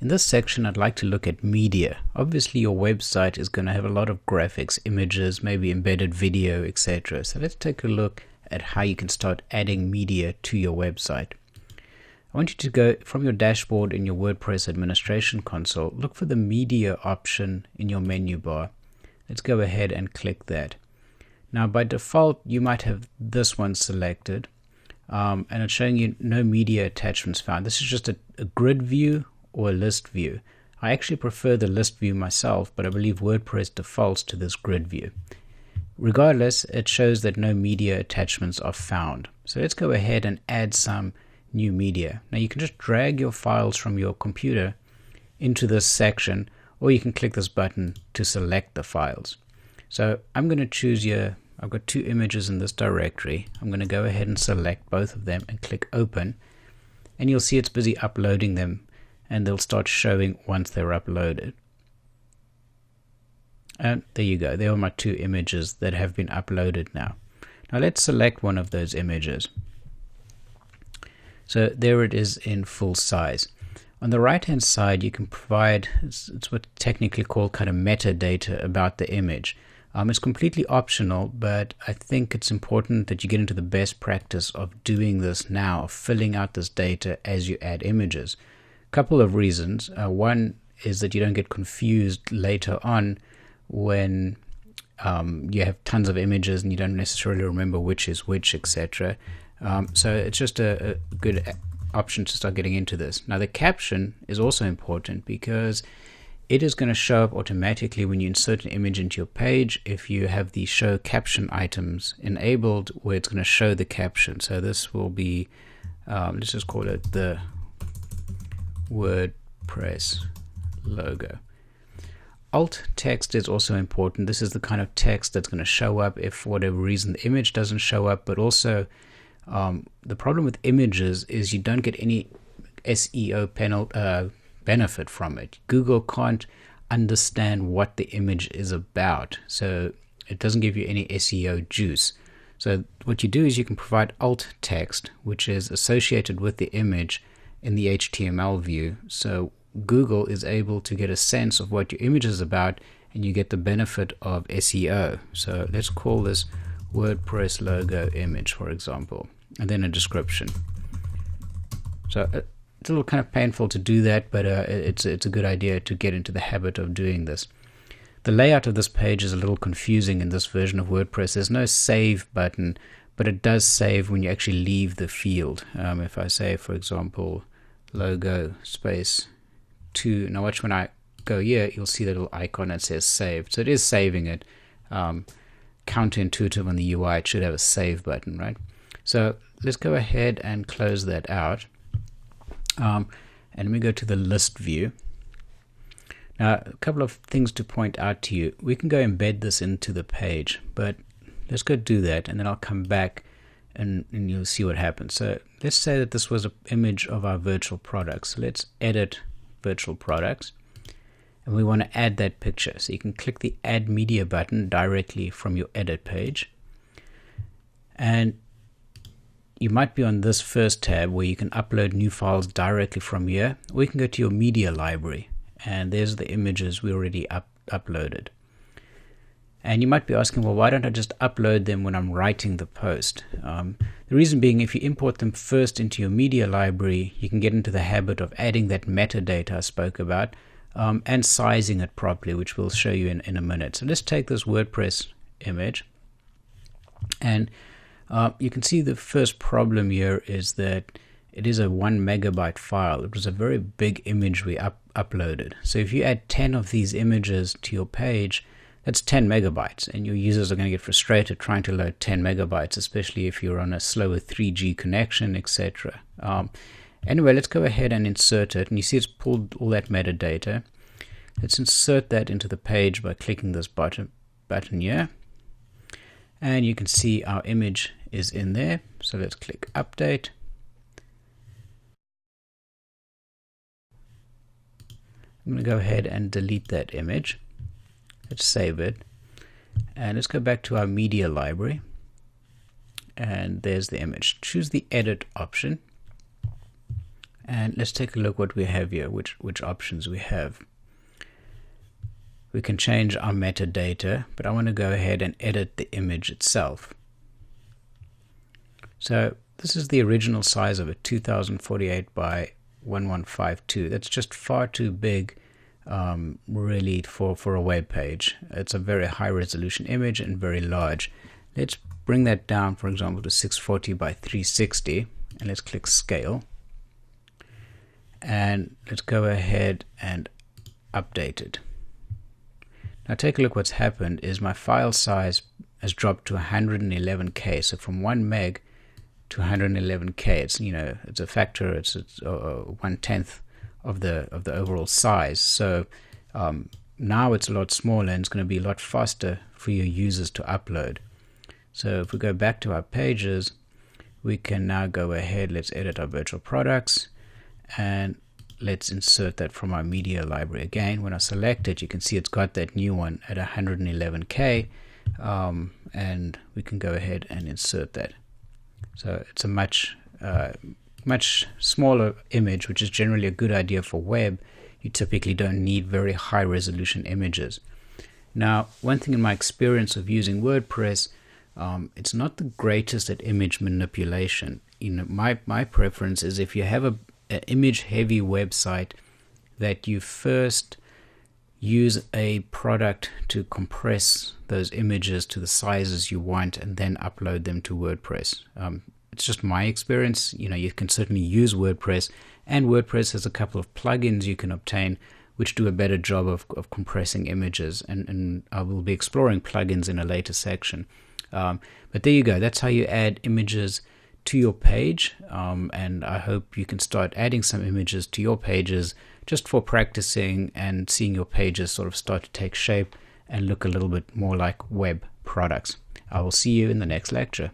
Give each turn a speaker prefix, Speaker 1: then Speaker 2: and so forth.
Speaker 1: In this section, I'd like to look at media. Obviously, your website is going to have a lot of graphics, images, maybe embedded video, etc. So let's take a look at how you can start adding media to your website. I want you to go from your dashboard in your WordPress administration console, look for the media option in your menu bar. Let's go ahead and click that. Now by default, you might have this one selected and it's showing you no media attachments found. This is just a grid view or a list view. I actually prefer the list view myself, but I believe WordPress defaults to this grid view. Regardless, it shows that no media attachments are found. So let's go ahead and add some new media. Now you can just drag your files from your computer into this section, or you can click this button to select the files. So I'm going to choose here, I've got two images in this directory. I'm going to go ahead and select both of them and click open, and you'll see it's busy uploading them, and they'll start showing once they're uploaded. And there you go, there are my two images that have been uploaded now. Now let's select one of those images. So there it is in full size. On the right hand side, you can provide, it's what's technically called kind of metadata about the image. It's completely optional, but I think it's important that you get into the best practice of doing this now, of filling out this data as you add images. A couple of reasons. One is that you don't get confused later on when you have tons of images and you don't necessarily remember which is which, etc. So it's just a good option to start getting into this. Now the caption is also important because it is going to show up automatically when you insert an image into your page if you have the show caption items enabled, where it's going to show the caption. So this will be, let's just call it the WordPress logo. Alt text is also important. This is the kind of text that's going to show up if for whatever reason the image doesn't show up, but also the problem with images is you don't get any SEO benefit from it. Google can't understand what the image is about, so it doesn't give you any SEO juice. So what you do is you can provide alt text, which is associated with the image in the HTML view, so Google is able to get a sense of what your image is about, and you get the benefit of SEO. So let's call this WordPress logo image, for example, and then a description. So it's a little kind of painful to do that, but it's a good idea to get into the habit of doing this. The layout of this page is a little confusing in this version of WordPress. There's no save button, but it does save when you actually leave the field. If I say, for example, logo space 2, now watch when I go here, you'll see that little icon that says saved. So it is saving it. Counterintuitive on the UI, it should have a save button, right? So let's go ahead and close that out. And we go to the list view. Now, a couple of things to point out to you. We can go embed this into the page, but let's go do that, and then I'll come back and you'll see what happens. So let's say that this was an image of our virtual products. So let's edit virtual products, and we want to add that picture. So you can click the add media button directly from your edit page, and you might be on this first tab where you can upload new files directly from here, or you can go to your media library, and there's the images we already uploaded. And you might be asking, well, why don't I just upload them when I'm writing the post? The reason being, if you import them first into your media library, you can get into the habit of adding that metadata I spoke about and sizing it properly, which we'll show you in a minute. So let's take this WordPress image, and you can see the first problem here is that it is a 1 megabyte file. It was a very big image we uploaded. So if you add 10 of these images to your page, that's 10 megabytes, and your users are going to get frustrated trying to load 10 megabytes, especially if you're on a slower 3G connection, etc. Anyway, let's go ahead and insert it, and you see it's pulled all that metadata. Let's insert that into the page by clicking this button here, and you can see our image is in there. So let's click update. I'm going to go ahead and delete that image. Let's save it, and let's go back to our media library, and there's the image. Choose the edit option, And let's take a look what we have here, which options we have. We can change our metadata, but I want to go ahead and edit the image itself. So this is the original size of it, 2048 by 1152. That's just far too big really for a web page. It's a very high resolution image and very large. Let's bring that down, for example, to 640 by 360, and let's click scale. And let's go ahead and update it. Now take a look. What's happened is my file size has dropped to 111K. So from 1 meg to 111K, it's, you know, it's a factor. It's 1/10 of the overall size. So now it's a lot smaller, and it's going to be a lot faster for your users to upload. So if we go back to our pages, we can now go ahead. Let's edit our virtual products, and let's insert that from our media library again. When I select it, you can see it's got that new one at 111K, and we can go ahead and insert that. So it's a much smaller image, which is generally a good idea for web. You typically don't need very high resolution images. Now, one thing in my experience of using WordPress, it's not the greatest at image manipulation. You know, my preference is if you have an image heavy website, that you first use a product to compress those images to the sizes you want and then upload them to WordPress. It's just my experience. You know, you can certainly use WordPress, and WordPress has a couple of plugins you can obtain which do a better job of compressing images, and I will be exploring plugins in a later section. But there you go. That's how you add images to your page, and I hope you can start adding some images to your pages just for practicing and seeing your pages sort of start to take shape and look a little bit more like web products. I will see you in the next lecture.